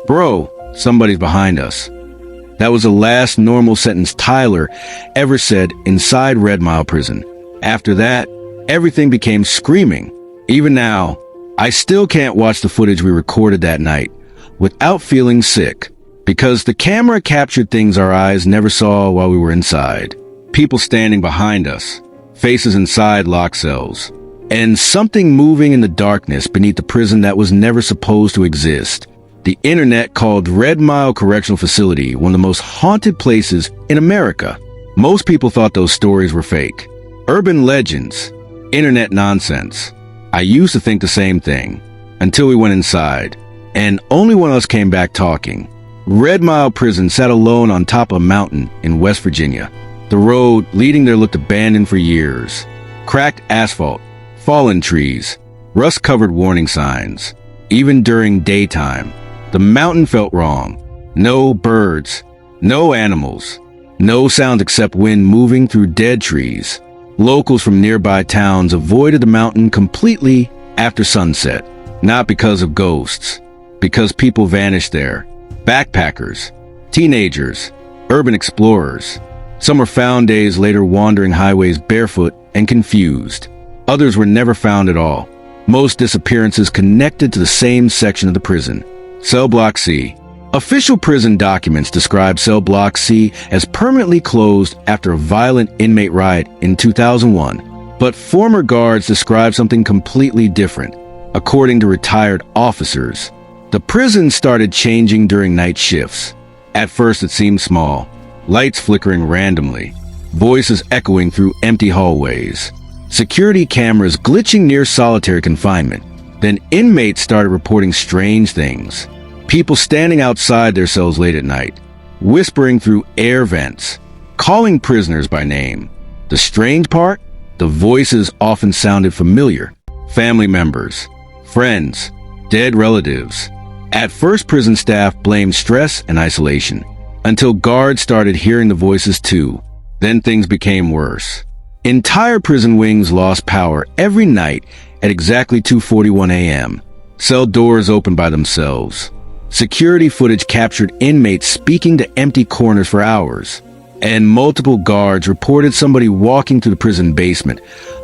"Bro, somebody's behind us." That was the last normal sentence Tyler ever said inside Red Mile Prison. After that, everything became screaming. Even now, I still can't watch the footage we recorded that night without feeling sick, because the camera captured things our eyes never saw while we were inside. People standing behind us, faces inside lock cells, and something moving in the darkness beneath the prison that was never supposed to exist. The internet called Red Mile Correctional Facility one of the most haunted places in America. Most people thought those stories were fake. Urban legends, internet nonsense. I used to think the same thing, until we went inside, and only one of us came back talking. Red Mile Prison sat alone on top of a mountain in West Virginia. The road leading there looked abandoned for years. Cracked asphalt, fallen trees, rust-covered warning signs. Even during daytime, the mountain felt wrong. No birds, no animals, no sounds except wind moving through dead trees. Locals from nearby towns avoided the mountain completely after sunset, not because of ghosts, because people vanished there. Backpackers, teenagers, urban explorers. Some were found days later wandering highways barefoot and confused. Others were never found at all. Most disappearances connected to the same section of the prison. Cell Block C. Official prison documents describe Cell Block C as permanently closed after a violent inmate riot in 2001. But former guards describe something completely different. According to retired officers, the prison started changing during night shifts. At first it seemed small, lights flickering randomly, voices echoing through empty hallways, security cameras glitching near solitary confinement. Then inmates started reporting strange things. People standing outside their cells late at night, whispering through air vents, calling prisoners by name. The strange part? The voices often sounded familiar. Family members, friends, dead relatives. At first, prison staff blamed stress and isolation, until guards started hearing the voices too. Then things became worse. Entire prison wings lost power every night at exactly 2:41 a.m. Cell doors opened by themselves. Security footage captured inmates speaking to empty corners for hours. And multiple guards reported somebody walking through the prison basement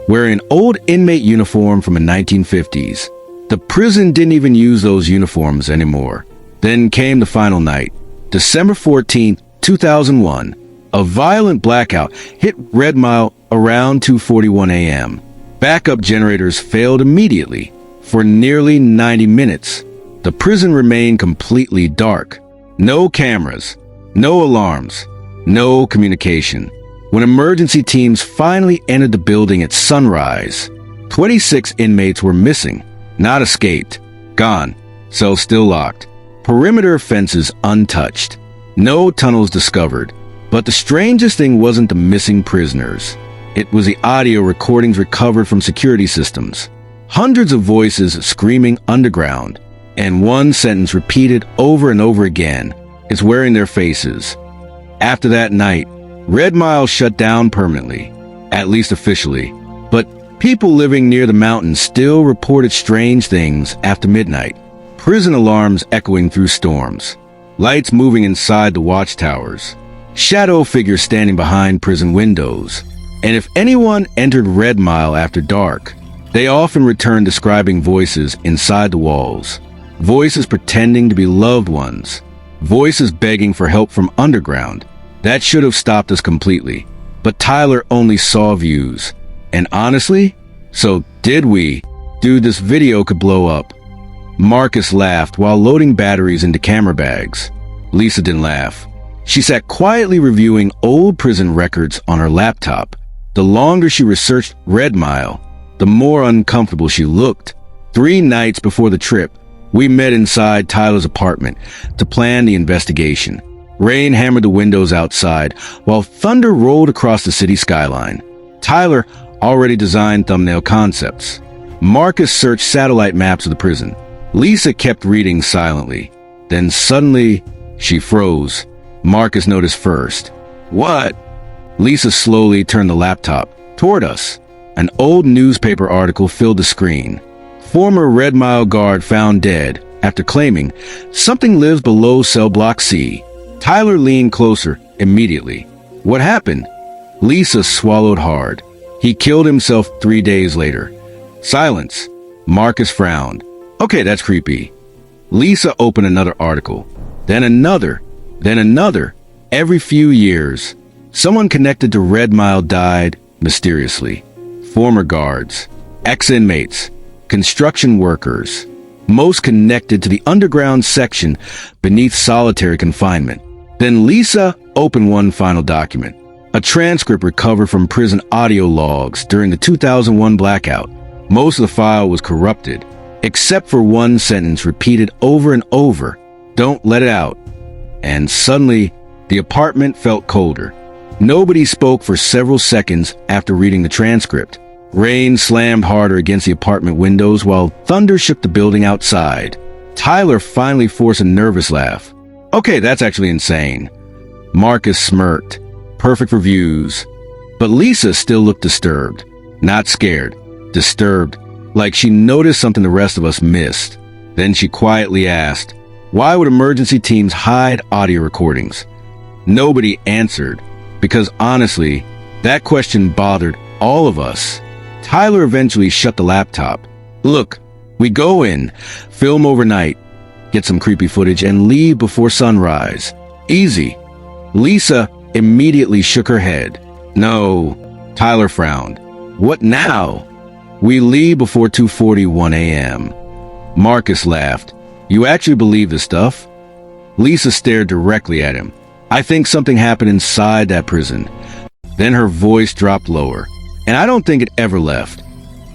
wearing an old inmate uniform from the 1950s. The prison didn't even use those uniforms anymore. Then came the final night, December 14, 2001. A violent blackout hit Red Mile around 2:41 a.m. Backup generators failed immediately. For nearly 90 minutes, the prison remained completely dark. No cameras, no alarms, no communication. When emergency teams finally entered the building at sunrise, 26 inmates were missing, not escaped, gone, cells still locked, perimeter fences untouched, no tunnels discovered. But the strangest thing wasn't the missing prisoners. It was the audio recordings recovered from security systems. Hundreds of voices screaming underground, and one sentence repeated over and over again. It's wearing their faces. After that night, Red Mile shut down permanently, at least officially. But people living near the mountain still reported strange things after midnight. Prison alarms echoing through storms, lights moving inside the watchtowers, shadow figures standing behind prison windows. And if anyone entered Red Mile after dark, they often returned describing voices inside the walls. Voices pretending to be loved ones. Voices begging for help from underground. That should have stopped us completely. But Tyler only saw views. And honestly, so did we. Dude, this video could blow up. Marcus laughed while loading batteries into camera bags. Lisa didn't laugh. She sat quietly reviewing old prison records on her laptop. The longer she researched Red Mile, the more uncomfortable she looked. 3 nights before the trip, we met inside Tyler's apartment to plan the investigation. Rain hammered the windows outside while thunder rolled across the city skyline. Tyler already designed thumbnail concepts. Marcus searched satellite maps of the prison. Lisa kept reading silently. Then suddenly, she froze. Marcus noticed first. "What?" Lisa slowly turned the laptop toward us. An old newspaper article filled the screen. Former Red Mile guard found dead after claiming, "Something lives below cell block C." Tyler leaned closer immediately. "What happened?" Lisa swallowed hard. "He killed himself 3 days later." Silence. Marcus frowned. "Okay, that's creepy." Lisa opened another article. Then another. Then another. Every few years, someone connected to Red Mile died mysteriously. Former guards, ex-inmates, construction workers, most connected to the underground section beneath solitary confinement. Then Lisa opened one final document, a transcript recovered from prison audio logs during the 2001 blackout. Most of the file was corrupted, except for one sentence repeated over and over, "Don't let it out." And suddenly, the apartment felt colder. Nobody spoke for several seconds after reading the transcript. Rain slammed harder against the apartment windows while thunder shook the building outside. Tyler finally forced a nervous laugh. "Okay, that's actually insane." Marcus smirked. "Perfect for views." But Lisa still looked disturbed. Not scared. Disturbed. Like she noticed something the rest of us missed. Then she quietly asked, "Why would emergency teams hide audio recordings?" Nobody answered, because honestly, that question bothered all of us. Tyler eventually shut the laptop. "Look, we go in, film overnight, get some creepy footage, and leave before sunrise. Easy." Lisa immediately shook her head. "No." Tyler frowned. "What now?" "We leave before 2:41 a.m. Marcus laughed. "You actually believe this stuff?" Lisa stared directly at him. "I think something happened inside that prison." Then her voice dropped lower. "And I don't think it ever left."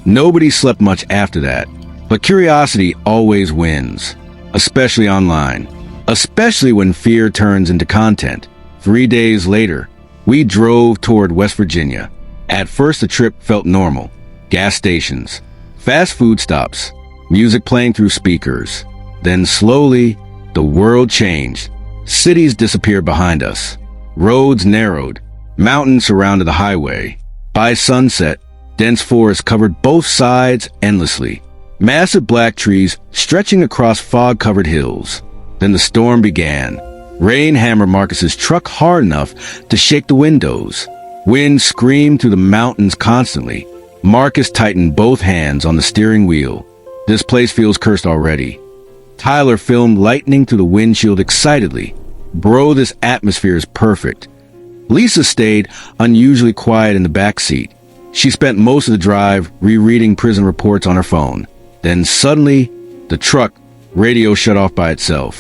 Nobody slept much after that. But curiosity always wins. Especially online. Especially when fear turns into content. 3 days later, we drove toward West Virginia. At first the trip felt normal. Gas stations, fast food stops, music playing through speakers. Then slowly, the world changed. Cities disappeared behind us. Roads narrowed. Mountains surrounded the highway. By sunset, dense forest covered both sides endlessly. Massive black trees stretching across fog-covered hills. Then the storm began. Rain hammered Marcus's truck hard enough to shake the windows. Wind screamed through the mountains constantly. Marcus tightened both hands on the steering wheel. "This place feels cursed already." Tyler filmed lightning through the windshield excitedly. "Bro, this atmosphere is perfect." Lisa stayed unusually quiet in the back seat. She spent most of the drive rereading prison reports on her phone. Then suddenly, the truck radio shut off by itself.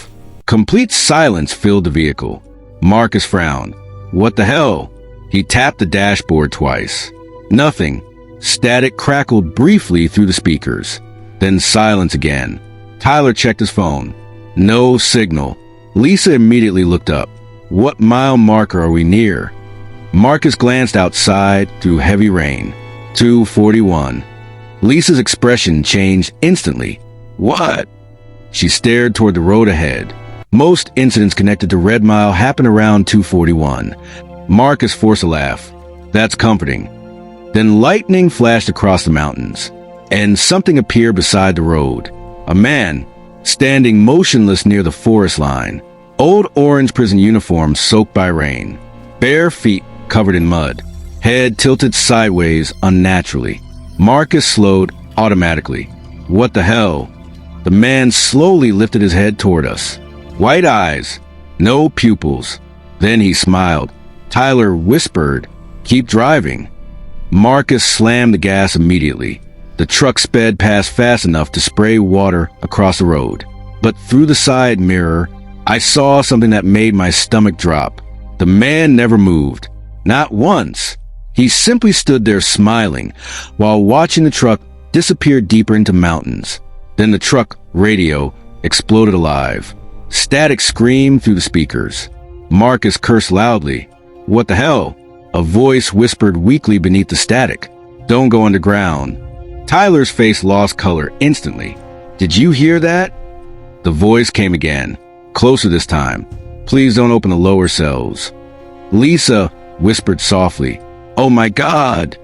Complete silence filled the vehicle. Marcus frowned. "What the hell?" He tapped the dashboard twice. Nothing. Static crackled briefly through the speakers. Then silence again. Tyler checked his phone. No signal. Lisa immediately looked up. "What mile marker are we near?" Marcus glanced outside through heavy rain. 2:41. Lisa's expression changed instantly. "What?" She stared toward the road ahead. Most incidents connected to Red Mile happen around 2:41. Marcus forced a laugh. "That's comforting." Then lightning flashed across the mountains, and something appeared beside the road. A man, standing motionless near the forest line. Old orange prison uniform soaked by rain. Bare feet covered in mud. Head tilted sideways unnaturally. Marcus slowed automatically. "What the hell?" The man slowly lifted his head toward us. White eyes, no pupils. Then he smiled. Tyler whispered, "Keep driving." Marcus slammed the gas immediately. The truck sped past fast enough to spray water across the road. But through the side mirror, I saw something that made my stomach drop. The man never moved. Not once. He simply stood there smiling while watching the truck disappear deeper into mountains. Then the truck radio exploded alive. Static screamed through the speakers. Marcus cursed loudly. "What the hell?" A voice whispered weakly beneath the static. "Don't go underground." Tyler's face lost color instantly. "Did you hear that?" The voice came again, closer this time. "Please don't open the lower cells." Lisa whispered softly, "Oh my God!"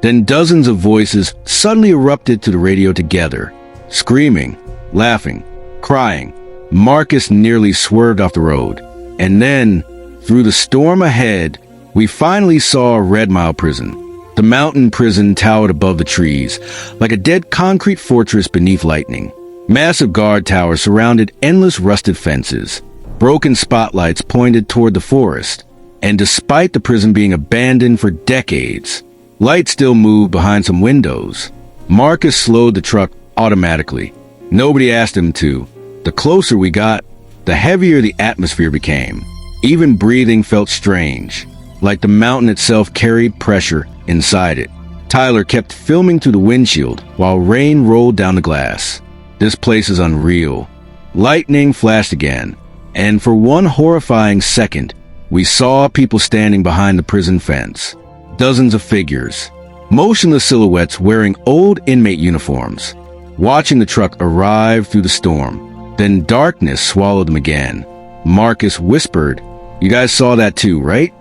Then dozens of voices suddenly erupted to the radio together, screaming, laughing, Crying, Marcus nearly swerved off the road. And then, through the storm ahead, we finally saw Red Mile Prison. The mountain prison towered above the trees, like a dead concrete fortress beneath lightning. Massive guard towers surrounded endless rusted fences. Broken spotlights pointed toward the forest. And despite the prison being abandoned for decades, light still moved behind some windows. Marcus slowed the truck automatically. Nobody asked him to. The closer we got, the heavier the atmosphere became. Even breathing felt strange, like the mountain itself carried pressure inside it. Tyler kept filming through the windshield while rain rolled down the glass. This place is unreal. Lightning flashed again, and for one horrifying second, we saw people standing behind the prison fence. Dozens of figures, motionless silhouettes wearing old inmate uniforms, watching the truck arrive through the storm. Then darkness swallowed them again. Marcus whispered, "You guys saw that too, right?"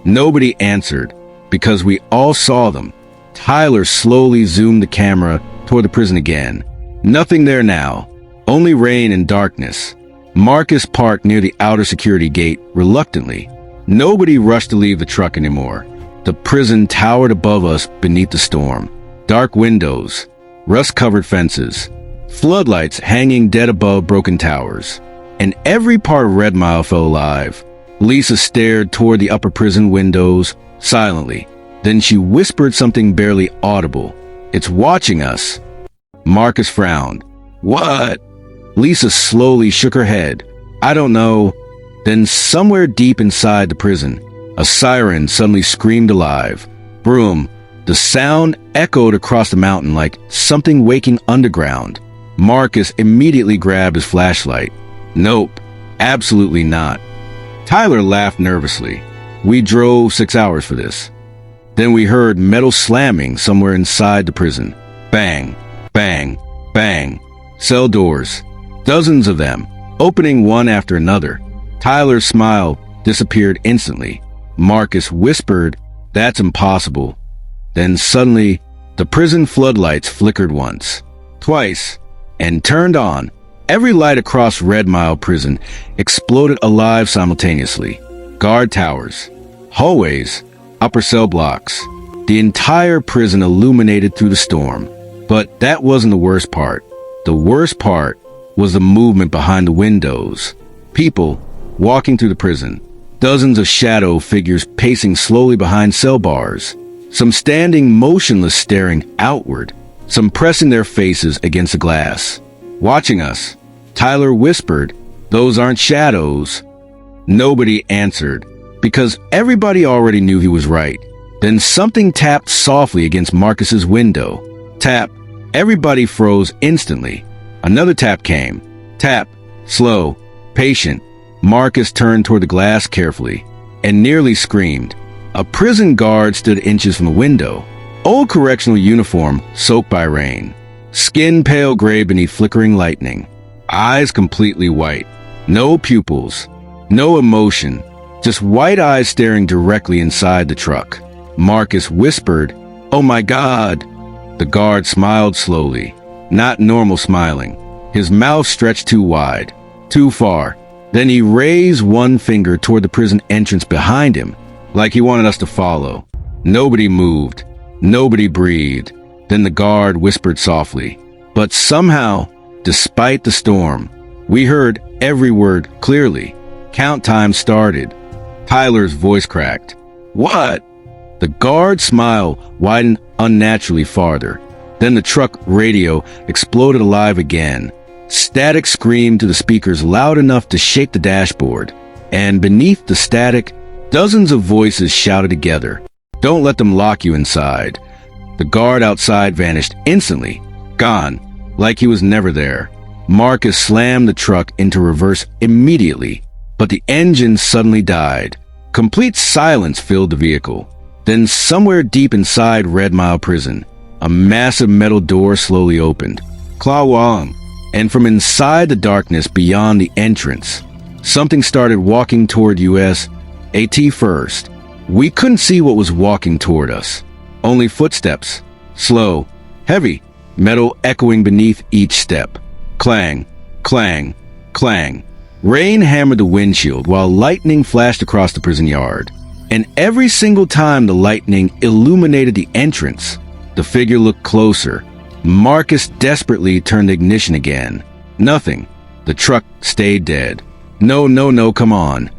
Nobody answered, because we all saw them. Tyler slowly zoomed the camera toward the prison again. Nothing there now, only rain and darkness. Marcus parked near the outer security gate reluctantly. Nobody rushed to leave the truck anymore. The prison towered above us beneath the storm. Dark windows, rust-covered fences, floodlights hanging dead above broken towers. And every part of Red Mile felt alive. Lisa stared toward the upper prison windows, silently. Then she whispered something barely audible. "It's watching us." Marcus frowned. "What?" Lisa slowly shook her head. "I don't know." Then somewhere deep inside the prison, a siren suddenly screamed alive. Broom. The sound echoed across the mountain like something waking underground. Marcus immediately grabbed his flashlight. "Nope, absolutely not." Tyler laughed nervously. "We drove 6 hours for this." Then we heard metal slamming somewhere inside the prison. Bang, bang, bang. Cell doors. Dozens of them, opening one after another. Tyler's smile disappeared instantly. Marcus whispered, "That's impossible." Then suddenly, the prison floodlights flickered once, twice, and turned on. Every light across Red Mile Prison exploded alive simultaneously. Guard towers, hallways, upper cell blocks. The entire prison illuminated through the storm. But that wasn't the worst part. The worst part was the movement behind the windows. People walking through the prison. Dozens of shadow figures pacing slowly behind cell bars. Some standing motionless staring outward. Some pressing their faces against the glass. Watching us. Tyler whispered, "Those aren't shadows." Nobody answered, because everybody already knew he was right. Then something tapped softly against Marcus's window. Tap. Everybody froze instantly. Another tap came. Tap. Slow. Patient. Marcus turned toward the glass carefully and nearly screamed. A prison guard stood inches from the window. Old correctional uniform soaked by rain. Skin pale gray beneath flickering lightning. Eyes completely white. No pupils. No emotion. Just white eyes staring directly inside the truck. Marcus whispered, "Oh my God." The guard smiled slowly. Not normal smiling. His mouth stretched too wide. Too far. Then he raised one finger toward the prison entrance behind him, like he wanted us to follow. Nobody moved. Nobody breathed. Then the guard whispered softly. But somehow, despite the storm, we heard every word clearly. Count time started. Tyler's voice cracked. "What?" The guard's smile widened unnaturally farther. Then the truck radio exploded alive again. Static screamed to the speakers loud enough to shake the dashboard. And beneath the static, dozens of voices shouted together. "Don't let them lock you inside." The guard outside vanished instantly. Gone, like he was never there. Marcus slammed the truck into reverse immediately, but the engine suddenly died. Complete silence filled the vehicle. Then somewhere deep inside Red Mile Prison, a massive metal door slowly opened. Claw Wong. And from inside the darkness beyond the entrance, something started walking toward us, AT first. We couldn't see what was walking toward us. Only footsteps. Slow. Heavy. Metal echoing beneath each step. Clang. Clang, clang. Rain hammered the windshield while lightning flashed across the prison yard. And every single time the lightning illuminated the entrance, the figure looked closer. Marcus desperately turned the ignition again. Nothing. The truck stayed dead. No, come on.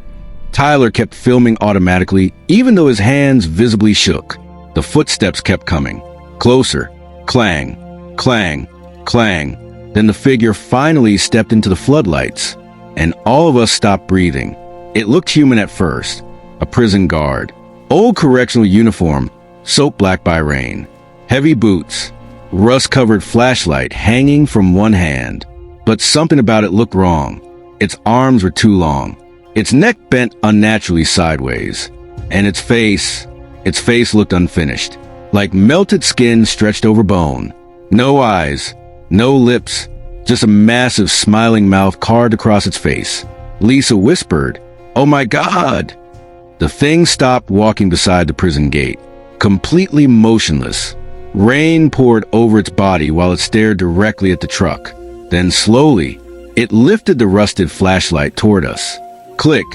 Tyler kept filming automatically, even though his hands visibly shook. The footsteps kept coming. Closer. Clang, clang, clang. Then the figure finally stepped into the floodlights, and all of us stopped breathing. It looked human at first. A prison guard. Old correctional uniform, soaked black by rain. Heavy boots. Rust-covered flashlight hanging from one hand. But something about it looked wrong. Its arms were too long. Its neck bent unnaturally sideways. And its face looked unfinished. Like melted skin stretched over bone. No eyes. No lips. Just a massive smiling mouth carved across its face. Lisa whispered, "Oh my God!" The thing stopped walking beside the prison gate, completely motionless. Rain poured over its body while it stared directly at the truck. Then slowly, it lifted the rusted flashlight toward us. Click!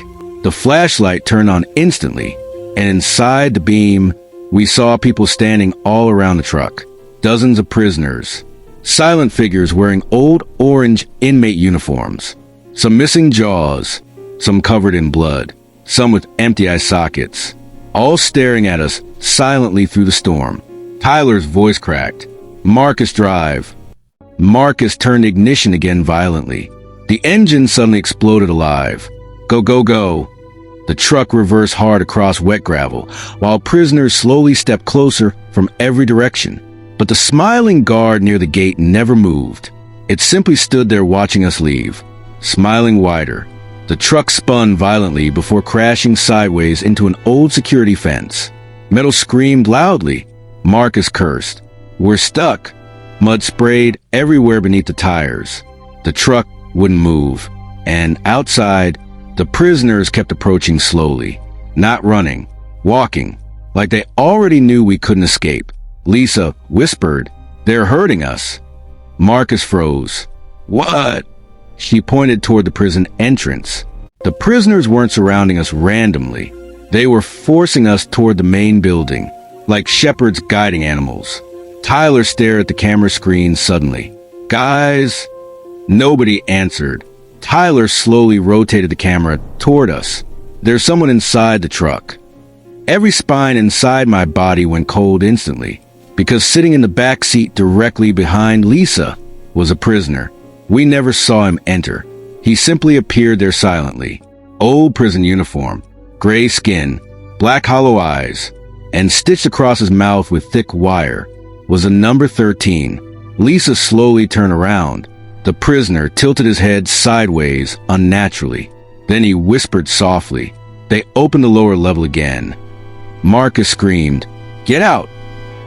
The flashlight turned on instantly, and inside the beam, we saw people standing all around the truck. Dozens of prisoners. Silent figures wearing old orange inmate uniforms. Some missing jaws, some covered in blood, some with empty eye sockets, all staring at us silently through the storm. Tyler's voice cracked. Marcus, drive. Marcus turned the ignition again violently. The engine suddenly exploded alive. Go, go, go. The truck reversed hard across wet gravel, while prisoners slowly stepped closer from every direction. But the smiling guard near the gate never moved. It simply stood there watching us leave, smiling wider. The truck spun violently before crashing sideways into an old security fence. Metal screamed loudly. Marcus cursed. We're stuck. Mud sprayed everywhere beneath the tires. The truck wouldn't move. And outside, the prisoners kept approaching slowly. Not running, walking, like they already knew we couldn't escape. Lisa whispered, "They're hurting us." Marcus froze. "What?" She pointed toward the prison entrance. The prisoners weren't surrounding us randomly. They were forcing us toward the main building, like shepherds guiding animals. Tyler stared at the camera screen suddenly. "Guys?" Nobody answered. Tyler slowly rotated the camera toward us. "There's someone inside the truck." Every spine inside my body went cold instantly, because sitting in the back seat directly behind Lisa was a prisoner. We never saw him enter. He simply appeared there silently. Old prison uniform, gray skin, black hollow eyes, and stitched across his mouth with thick wire was a number 13. Lisa slowly turned around. The prisoner tilted his head sideways unnaturally. Then he whispered softly. They opened the lower level again. Marcus screamed, "Get out!"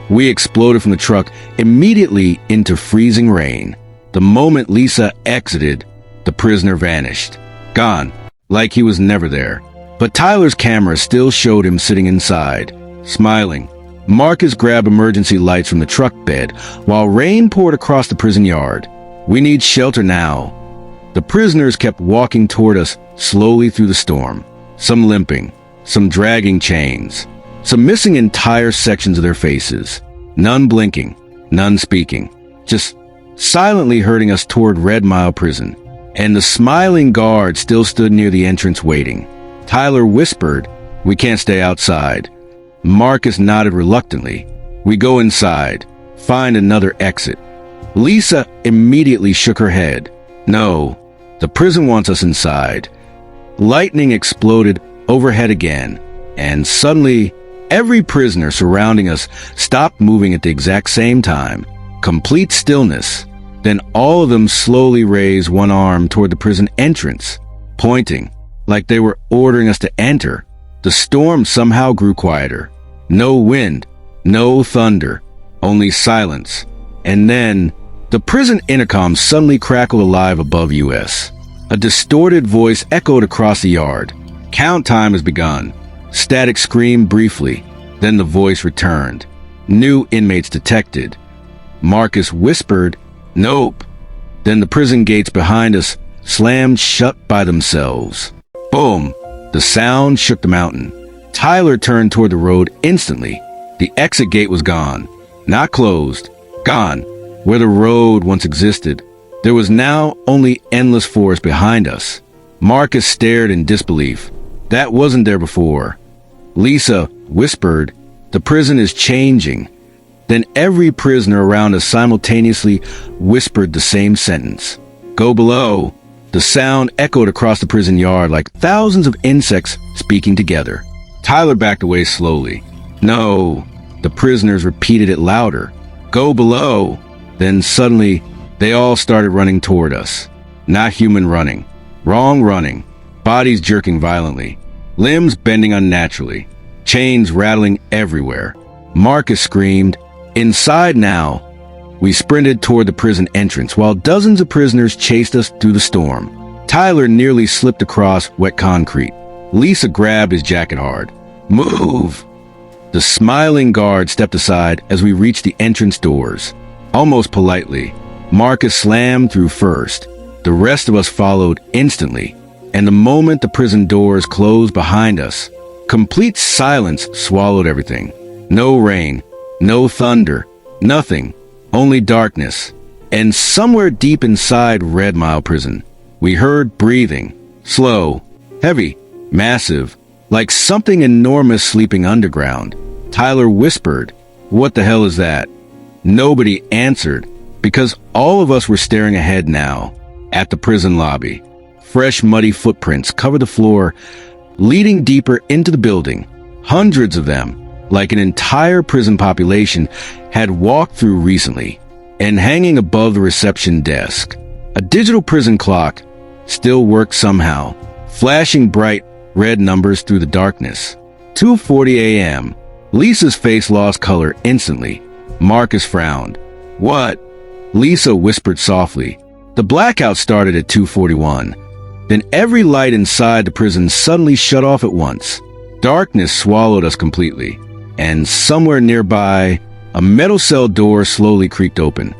We exploded from the truck immediately into freezing rain. The moment Lisa exited, the prisoner vanished. Gone, like he was never there. But Tyler's camera still showed him sitting inside, smiling. Marcus grabbed emergency lights from the truck bed while rain poured across the prison yard. "We need shelter now." The prisoners kept walking toward us slowly through the storm, some limping, some dragging chains, some missing entire sections of their faces. None blinking, none speaking, just silently herding us toward Red Mile Prison. And the smiling guard still stood near the entrance waiting. Tyler whispered, "We can't stay outside." Marcus nodded reluctantly. "We go inside, find another exit." Lisa immediately shook her head. "No, the prison wants us inside." Lightning exploded overhead again, and suddenly, every prisoner surrounding us stopped moving at the exact same time. Complete stillness. Then all of them slowly raised one arm toward the prison entrance, pointing, like they were ordering us to enter. The storm somehow grew quieter. No wind, no thunder, only silence. And then, the prison intercom suddenly crackled alive above us. A distorted voice echoed across the yard. "Count time has begun." Static screamed briefly, then the voice returned. "New inmates detected." Marcus whispered, "Nope." Then the prison gates behind us slammed shut by themselves. Boom! The sound shook the mountain. Tyler turned toward the road instantly. The exit gate was gone. Not closed. Gone. Where the road once existed, there was now only endless forest behind us. Marcus stared in disbelief. That wasn't there before. Lisa whispered, "The prison is changing." Then every prisoner around us simultaneously whispered the same sentence. "Go below." The sound echoed across the prison yard like thousands of insects speaking together. Tyler backed away slowly. "No." The prisoners repeated it louder. "Go below." Then suddenly, they all started running toward us. Not human running. Wrong running. Bodies jerking violently. Limbs bending unnaturally. Chains rattling everywhere. Marcus screamed, "Inside now!" We sprinted toward the prison entrance while dozens of prisoners chased us through the storm. Tyler nearly slipped across wet concrete. Lisa grabbed his jacket hard. "Move!" The smiling guard stepped aside as we reached the entrance doors. Almost politely, Marcus slammed through first. The rest of us followed instantly, and the moment the prison doors closed behind us, complete silence swallowed everything. No rain, no thunder, nothing, only darkness. And somewhere deep inside Red Mile Prison, we heard breathing, slow, heavy, massive, like something enormous sleeping underground. Tyler whispered, "What the hell is that?" Nobody answered, because all of us were staring ahead now, at the prison lobby. Fresh muddy footprints covered the floor, leading deeper into the building. Hundreds of them, like an entire prison population, had walked through recently. And hanging above the reception desk, a digital prison clock still worked somehow, flashing bright red numbers through the darkness. 2:40 a.m. Lisa's face lost color instantly. Marcus frowned. "What?" Lisa whispered softly. The blackout started at 2:41. Then every light inside the prison suddenly shut off at once. Darkness swallowed us completely. And somewhere nearby, a metal cell door slowly creaked open.